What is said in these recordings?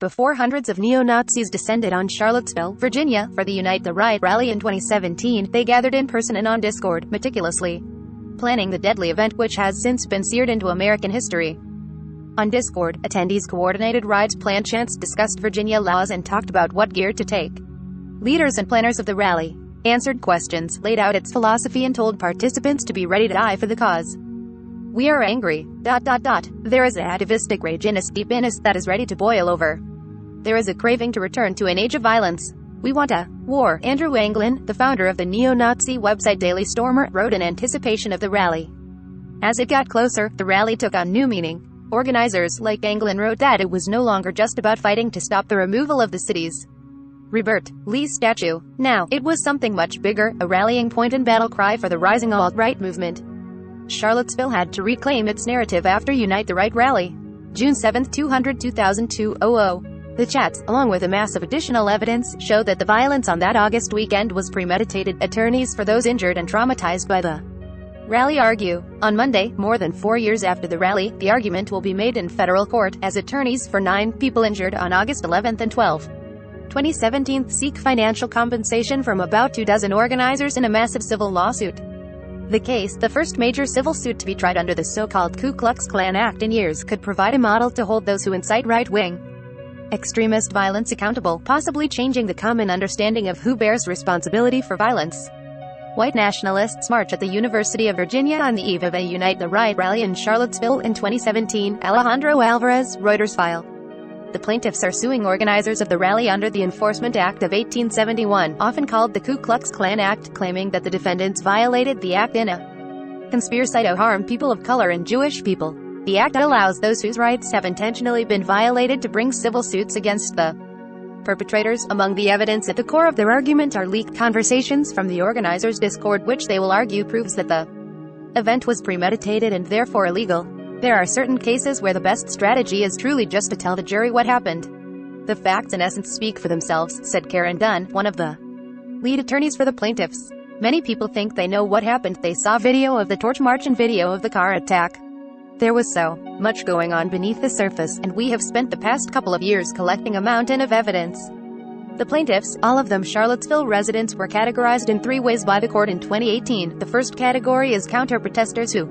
before hundreds of neo-Nazis descended on Charlottesville, Virginia, for the Unite the Right rally in 2017, they gathered in person and on Discord, meticulously planning the deadly event which has since been seared into American history. On Discord, attendees coordinated rides, planned chants, discussed Virginia laws, and talked about what gear to take. Leaders and planners of the rally answered questions, laid out its philosophy, and told participants to be ready to die for the cause. "We are angry. There is a atavistic rage in us, deep in us, that is ready to boil over. There is a craving to return to an age of violence. We want a war," Andrew Anglin, the founder of the neo-Nazi website Daily Stormer, wrote in anticipation of the rally. As it got closer, the rally took on new meaning. Organizers like Anglin wrote that it was no longer just about fighting to stop the removal of the city's Robert Lee statue. Now, it was something much bigger, a rallying point and battle cry for the rising alt-right movement. Charlottesville had to reclaim its narrative after Unite the Right rally. June 7, 2002. The chats, along with a mass of additional evidence, show that the violence on that August weekend was premeditated. Attorneys for those injured and traumatized by the rally argue. On Monday, more than 4 years after the rally, the argument will be made in federal court, as attorneys for 9 people injured on August 11 and 12, 2017, seek financial compensation from about 2 dozen organizers in a massive civil lawsuit. The case, the first major civil suit to be tried under the so-called Ku Klux Klan Act in years, could provide a model to hold those who incite right-wing extremist violence accountable, possibly changing the common understanding of who bears responsibility for violence. White nationalists march at the University of Virginia on the eve of a Unite the Right rally in Charlottesville in 2017, Alejandro Alvarez, Reuters file. The plaintiffs are suing organizers of the rally under the Enforcement Act of 1871, often called the Ku Klux Klan Act, claiming that the defendants violated the act in a conspiracy to harm people of color and Jewish people. The act allows those whose rights have intentionally been violated to bring civil suits against the perpetrators. Among the evidence at the core of their argument are leaked conversations from the organizers' Discord, which they will argue proves that the event was premeditated and therefore illegal. There are certain cases where the best strategy is truly just to tell the jury what happened. The facts in essence speak for themselves, said Karen Dunn, one of the lead attorneys for the plaintiffs. Many people think they know what happened. They saw video of the torch march and video of the car attack. There was so much going on beneath the surface, and we have spent the past couple of years collecting a mountain of evidence. The plaintiffs, all of them Charlottesville residents, were categorized in 3 ways by the court in 2018. The first category is counter-protesters who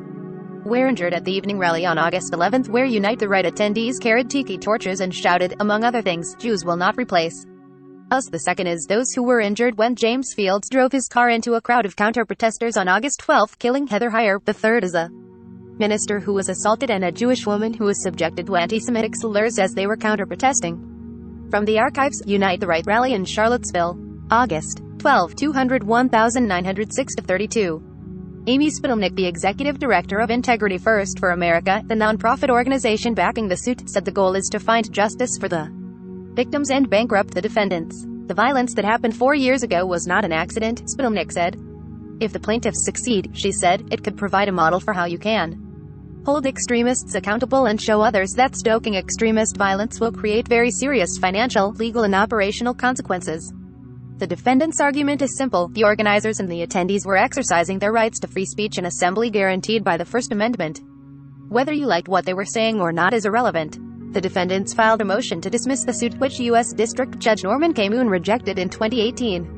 were injured at the evening rally on August 11, where Unite the Right attendees carried tiki torches and shouted, among other things, "Jews will not replace us." The second is those who were injured when James Fields drove his car into a crowd of counter-protesters on August 12, killing Heather Heyer. The third is a minister who was assaulted and a Jewish woman who was subjected to anti-Semitic slurs as they were counter-protesting. From the archives, Unite the Right rally in Charlottesville, August 12, 201,906-32. Amy Spitalnick, the executive director of Integrity First for America, the nonprofit organization backing the suit, said the goal is to find justice for the victims and bankrupt the defendants. The violence that happened 4 years ago was not an accident, Spitalnick said. If the plaintiffs succeed, she said, it could provide a model for how you can hold extremists accountable and show others that stoking extremist violence will create very serious financial, legal and operational consequences. The defendants' argument is simple. The organizers and the attendees were exercising their rights to free speech and assembly guaranteed by the First Amendment. Whether you liked what they were saying or not is irrelevant. The defendants filed a motion to dismiss the suit, which U.S. District Judge Norman K. Moon rejected in 2018.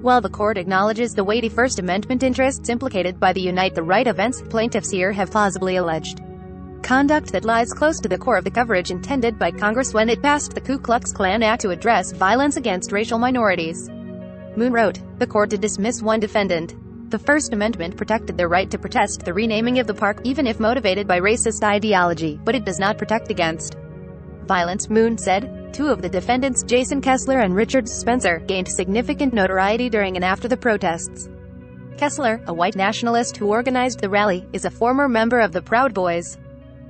While the court acknowledges the weighty First Amendment interests implicated by the Unite the Right events, plaintiffs here have plausibly alleged conduct that lies close to the core of the coverage intended by Congress when it passed the Ku Klux Klan Act to address violence against racial minorities. Moon wrote, the court did dismiss one defendant. The First Amendment protected their right to protest the renaming of the park, even if motivated by racist ideology, but it does not protect against violence, Moon said. 2 of the defendants, Jason Kessler and Richard Spencer, gained significant notoriety during and after the protests. Kessler, a white nationalist who organized the rally, is a former member of the Proud Boys.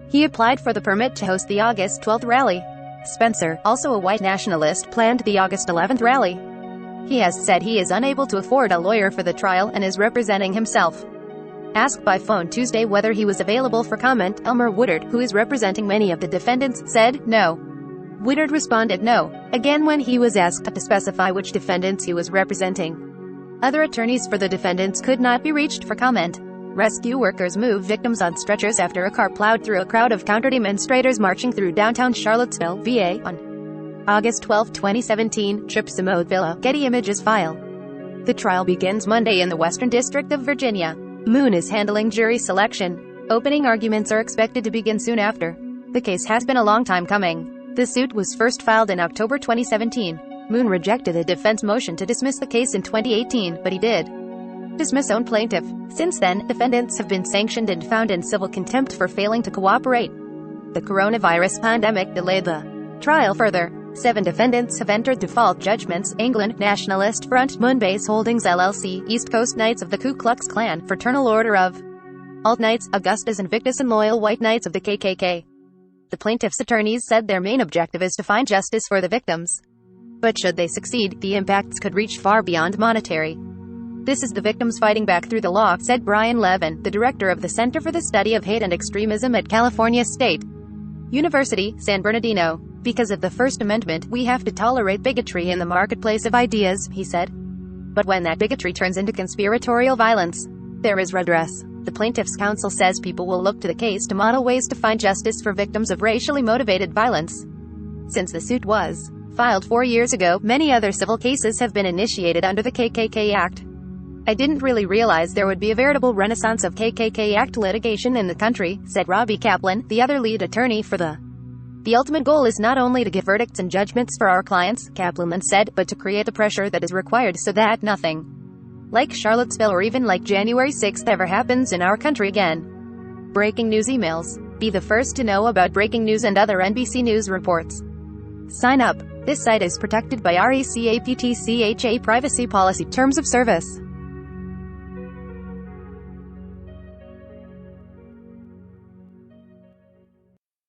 He applied for the permit to host the August 12 rally. Spencer, also a white nationalist, planned the August 11 rally. He has said he is unable to afford a lawyer for the trial and is representing himself. Asked by phone Tuesday whether he was available for comment, Elmer Woodard, who is representing many of the defendants, said, no. Woodard responded no, again when he was asked to specify which defendants he was representing. Other attorneys for the defendants could not be reached for comment. Rescue workers moved victims on stretchers after a car plowed through a crowd of counter-demonstrators marching through downtown Charlottesville, VA, on August 12, 2017, Chippewa Villa, Getty Images file. The trial begins Monday in the Western District of Virginia. Moon is handling jury selection. Opening arguments are expected to begin soon after. The case has been a long time coming. The suit was first filed in October 2017. Moon rejected a defense motion to dismiss the case in 2018, but he did dismiss own plaintiff. Since then, defendants have been sanctioned and found in civil contempt for failing to cooperate. The coronavirus pandemic delayed the trial further. 7 defendants have entered default judgments: England, Nationalist Front, Moonbase Holdings LLC, East Coast Knights of the Ku Klux Klan, Fraternal Order of Alt Knights, Augustus Invictus and Loyal White Knights of the KKK. The plaintiffs' attorneys said their main objective is to find justice for the victims. But should they succeed, the impacts could reach far beyond monetary. This is the victims fighting back through the law, said Brian Levin, the director of the Center for the Study of Hate and Extremism at California State University, San Bernardino. Because of the First Amendment, we have to tolerate bigotry in the marketplace of ideas, he said. But when that bigotry turns into conspiratorial violence, there is redress. The plaintiffs' counsel says people will look to the case to model ways to find justice for victims of racially motivated violence. Since the suit was filed 4 years ago, many other civil cases have been initiated under the KKK Act. I didn't really realize there would be a veritable renaissance of KKK Act litigation in the country, said Robbie Kaplan, the other lead attorney for The ultimate goal is not only to give verdicts and judgments for our clients, Kaplan then said, but to create the pressure that is required so that nothing like Charlottesville or even like January 6th ever happens in our country again. Breaking news emails. Be the first to know about breaking news and other NBC News reports. Sign up. This site is protected by RECAPTCHA privacy policy terms of service.